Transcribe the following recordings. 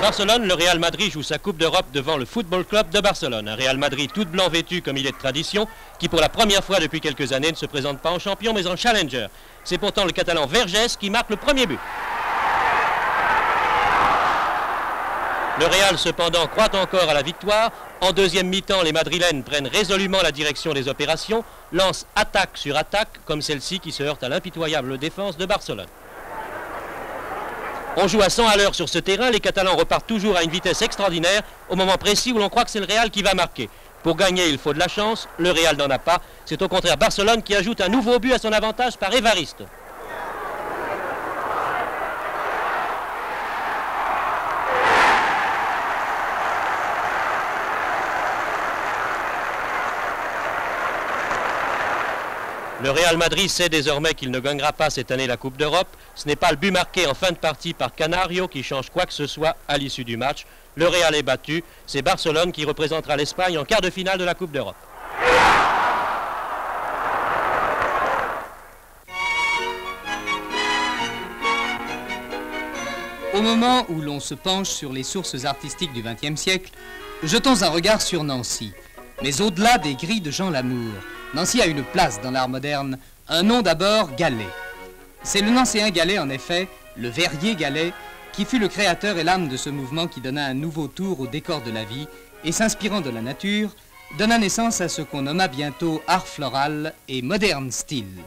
Barcelone, le Real Madrid joue sa Coupe d'Europe devant le Football Club de Barcelone. Un Real Madrid tout blanc vêtu comme il est de tradition, qui pour la première fois depuis quelques années ne se présente pas en champion mais en challenger. C'est pourtant le Catalan Vergès qui marque le premier but. Le Real cependant croit encore à la victoire. En deuxième mi-temps, les Madrilènes prennent résolument la direction des opérations, lancent attaque sur attaque comme celle-ci qui se heurte à l'impitoyable défense de Barcelone. On joue à 100 à l'heure sur ce terrain, les Catalans repartent toujours à une vitesse extraordinaire au moment précis où l'on croit que c'est le Real qui va marquer. Pour gagner, il faut de la chance, le Real n'en a pas. C'est au contraire Barcelone qui ajoute un nouveau but à son avantage par Évariste. Le Real Madrid sait désormais qu'il ne gagnera pas cette année la Coupe d'Europe. Ce n'est pas le but marqué en fin de partie par Canario qui change quoi que ce soit à l'issue du match. Le Real est battu. C'est Barcelone qui représentera l'Espagne en quart de finale de la Coupe d'Europe. Au moment où l'on se penche sur les sources artistiques du XXe siècle, jetons un regard sur Nancy. Mais au-delà des grilles de Jean Lamour, Nancy a une place dans l'art moderne, un nom d'abord, Gallet. C'est le Nancéen Gallet, en effet, le verrier Gallet, qui fut le créateur et l'âme de ce mouvement qui donna un nouveau tour au décor de la vie et, s'inspirant de la nature, donna naissance à ce qu'on nomma bientôt art floral et moderne style.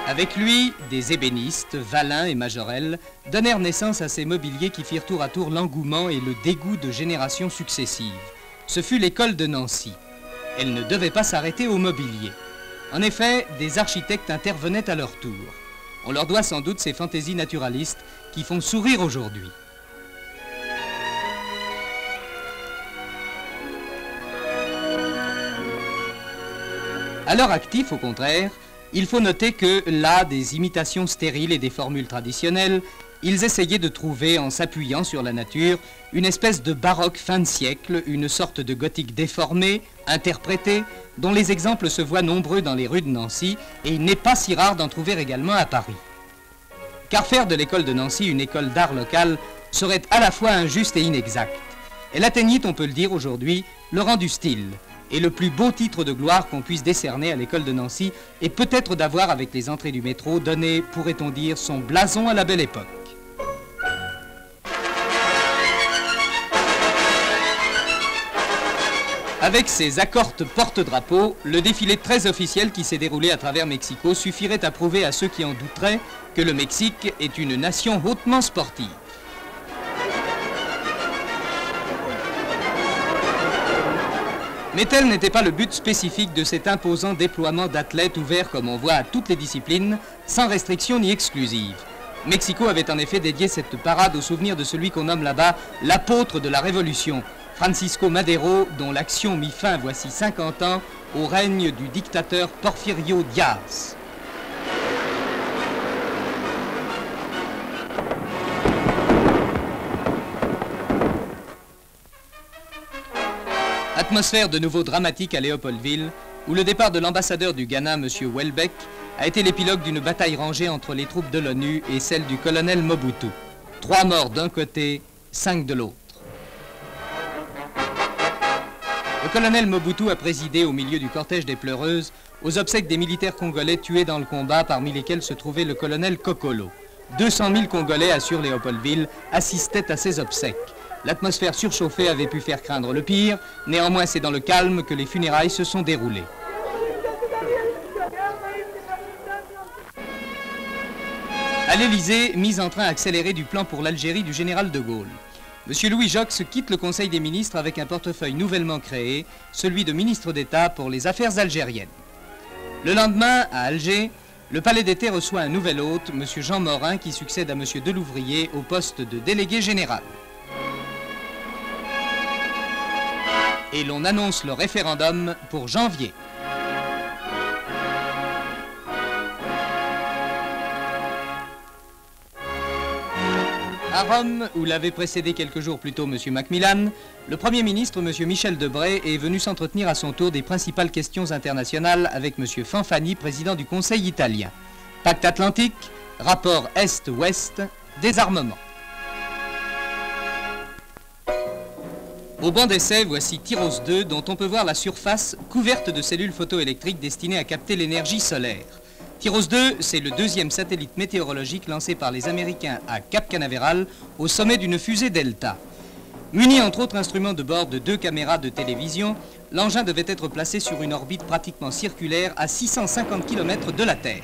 Avec lui, des ébénistes, Vallin et Majorelle, donnèrent naissance à ces mobiliers qui firent tour à tour l'engouement et le dégoût de générations successives. Ce fut l'école de Nancy. Elle ne devait pas s'arrêter au mobilier. En effet, des architectes intervenaient à leur tour. On leur doit sans doute ces fantaisies naturalistes qui font sourire aujourd'hui. À leur actif, au contraire, il faut noter que, là, des imitations stériles et des formules traditionnelles, ils essayaient de trouver, en s'appuyant sur la nature, une espèce de baroque fin de siècle, une sorte de gothique déformé, interprété, dont les exemples se voient nombreux dans les rues de Nancy, et il n'est pas si rare d'en trouver également à Paris. Car faire de l'école de Nancy une école d'art local serait à la fois injuste et inexact. Elle atteignit, on peut le dire aujourd'hui, le rang du style. Et le plus beau titre de gloire qu'on puisse décerner à l'école de Nancy est peut-être d'avoir, avec les entrées du métro, donné, pourrait-on dire, son blason à la belle époque. Avec ses accortes porte-drapeaux, le défilé très officiel qui s'est déroulé à travers Mexico suffirait à prouver à ceux qui en douteraient que le Mexique est une nation hautement sportive. Mais tel n'était pas le but spécifique de cet imposant déploiement d'athlètes ouverts comme on voit à toutes les disciplines, sans restriction ni exclusive. Mexico avait en effet dédié cette parade au souvenir de celui qu'on nomme là-bas l'apôtre de la Révolution, Francisco Madero, dont l'action mit fin voici 50 ans au règne du dictateur Porfirio Díaz. Atmosphère de nouveau dramatique à Léopoldville, où le départ de l'ambassadeur du Ghana, M. Welbeck, a été l'épilogue d'une bataille rangée entre les troupes de l'ONU et celles du colonel Mobutu. 3 morts d'un côté, 5 de l'autre. Le colonel Mobutu a présidé au milieu du cortège des pleureuses aux obsèques des militaires congolais tués dans le combat, parmi lesquels se trouvait le colonel Kokolo. 200 000 Congolais, assure Léopoldville, assistaient à ces obsèques. L'atmosphère surchauffée avait pu faire craindre le pire, néanmoins c'est dans le calme que les funérailles se sont déroulées. À l'Élysée, mise en train accéléré du plan pour l'Algérie du général de Gaulle. M. Louis Jox quitte le Conseil des ministres avec un portefeuille nouvellement créé, celui de ministre d'État pour les affaires algériennes. Le lendemain, à Alger, le palais d'été reçoit un nouvel hôte, M. Jean Morin, qui succède à M. Delouvrier au poste de délégué général. Et l'on annonce le référendum pour janvier. À Rome, où l'avait précédé quelques jours plus tôt M. Macmillan, le Premier ministre, M. Michel Debré, est venu s'entretenir à son tour des principales questions internationales avec M. Fanfani, président du Conseil italien. Pacte atlantique, Rapport Est-Ouest, désarmement. Au banc d'essai, voici Tyros 2, dont on peut voir la surface couverte de cellules photoélectriques destinées à capter l'énergie solaire. Tyros 2, c'est le deuxième satellite météorologique lancé par les Américains à Cap Canaveral, au sommet d'une fusée Delta. Muni entre autres instruments de bord de 2 caméras de télévision, l'engin devait être placé sur une orbite pratiquement circulaire à 650 km de la Terre.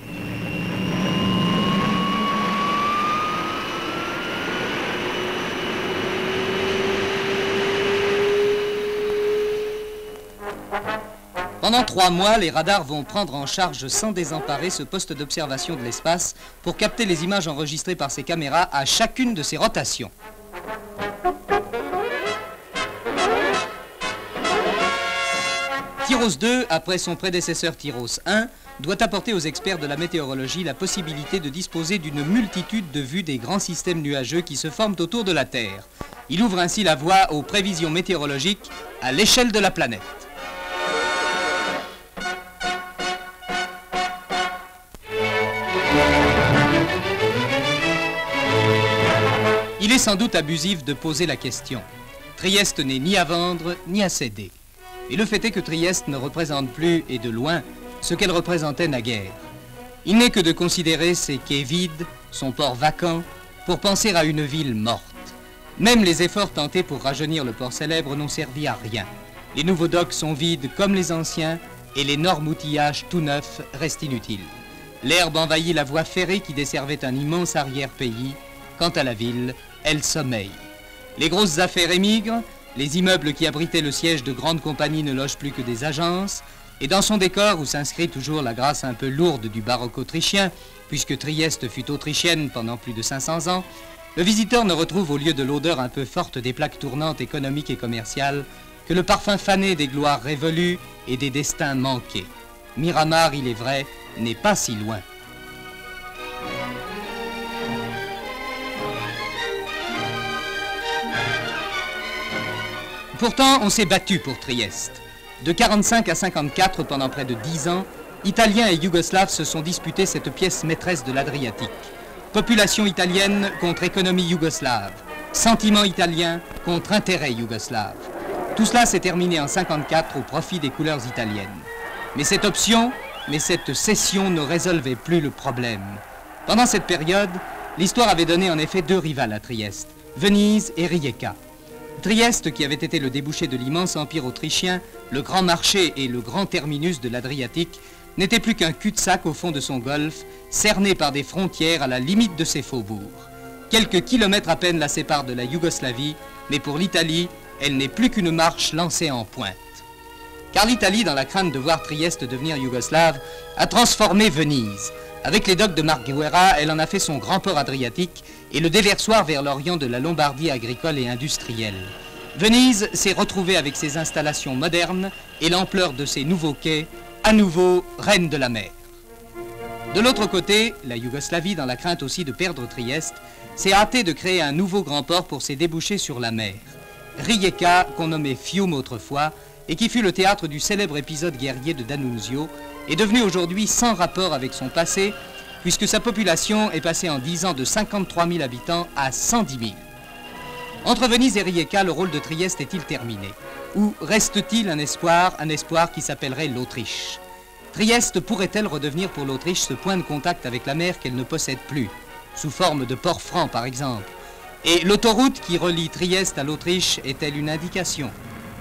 Pendant 3 mois, les radars vont prendre en charge sans désemparer ce poste d'observation de l'espace pour capter les images enregistrées par ces caméras à chacune de ces rotations. Tyros 2, après son prédécesseur Tyros 1, doit apporter aux experts de la météorologie la possibilité de disposer d'une multitude de vues des grands systèmes nuageux qui se forment autour de la Terre. Il ouvre ainsi la voie aux prévisions météorologiques à l'échelle de la planète. Il est sans doute abusif de poser la question. Trieste n'est ni à vendre, ni à céder. Et le fait est que Trieste ne représente plus, et de loin, ce qu'elle représentait naguère. Il n'est que de considérer ses quais vides, son port vacant, pour penser à une ville morte. Même les efforts tentés pour rajeunir le port célèbre n'ont servi à rien. Les nouveaux docks sont vides comme les anciens, et l'énorme outillage tout neuf reste inutile. L'herbe envahit la voie ferrée qui desservait un immense arrière-pays. Quant à la ville, elle sommeille. Les grosses affaires émigrent, les immeubles qui abritaient le siège de grandes compagnies ne logent plus que des agences, et dans son décor où s'inscrit toujours la grâce un peu lourde du baroque autrichien, puisque Trieste fut autrichienne pendant plus de 500 ans, le visiteur ne retrouve au lieu de l'odeur un peu forte des plaques tournantes économiques et commerciales que le parfum fané des gloires révolues et des destins manqués. Miramar, il est vrai, n'est pas si loin. Pourtant, on s'est battu pour Trieste. De 45 à 54, pendant près de 10 ans, Italiens et Yougoslaves se sont disputés cette pièce maîtresse de l'Adriatique. Population italienne contre économie yougoslave. Sentiment italien contre intérêt yougoslave. Tout cela s'est terminé en 54 au profit des couleurs italiennes. Mais cette cession ne résolvait plus le problème. Pendant cette période, l'histoire avait donné en effet 2 rivales à Trieste, Venise et Rijeka. Trieste, qui avait été le débouché de l'immense empire autrichien, le grand marché et le grand terminus de l'Adriatique, n'était plus qu'un cul-de-sac au fond de son golfe, cerné par des frontières à la limite de ses faubourgs. Quelques kilomètres à peine la séparent de la Yougoslavie, mais pour l'Italie, elle n'est plus qu'une marche lancée en pointe. Car l'Italie, dans la crainte de voir Trieste devenir yougoslave, a transformé Venise. Avec les docks de Marghera, elle en a fait son grand port adriatique et le déversoir vers l'orient de la Lombardie agricole et industrielle. Venise s'est retrouvée avec ses installations modernes et l'ampleur de ses nouveaux quais, à nouveau reine de la mer. De l'autre côté, la Yougoslavie, dans la crainte aussi de perdre Trieste, s'est hâtée de créer un nouveau grand port pour ses débouchés sur la mer. Rijeka, qu'on nommait Fiume autrefois, et qui fut le théâtre du célèbre épisode guerrier de D'Annunzio, est devenu aujourd'hui sans rapport avec son passé, puisque sa population est passée en 10 ans de 53 000 habitants à 110 000. Entre Venise et Rijeka, le rôle de Trieste est-il terminé? Ou reste-t-il un espoir qui s'appellerait l'Autriche? Trieste pourrait-elle redevenir pour l'Autriche ce point de contact avec la mer qu'elle ne possède plus, sous forme de port franc par exemple? Et l'autoroute qui relie Trieste à l'Autriche est-elle une indication,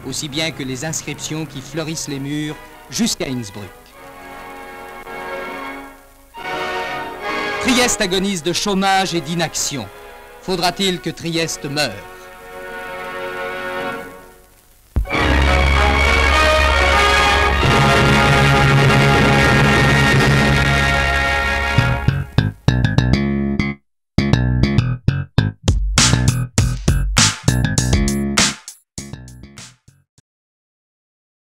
aussi bien que les inscriptions qui fleurissent les murs jusqu'à Innsbruck? Trieste agonise de chômage et d'inaction. Faudra-t-il que Trieste meure?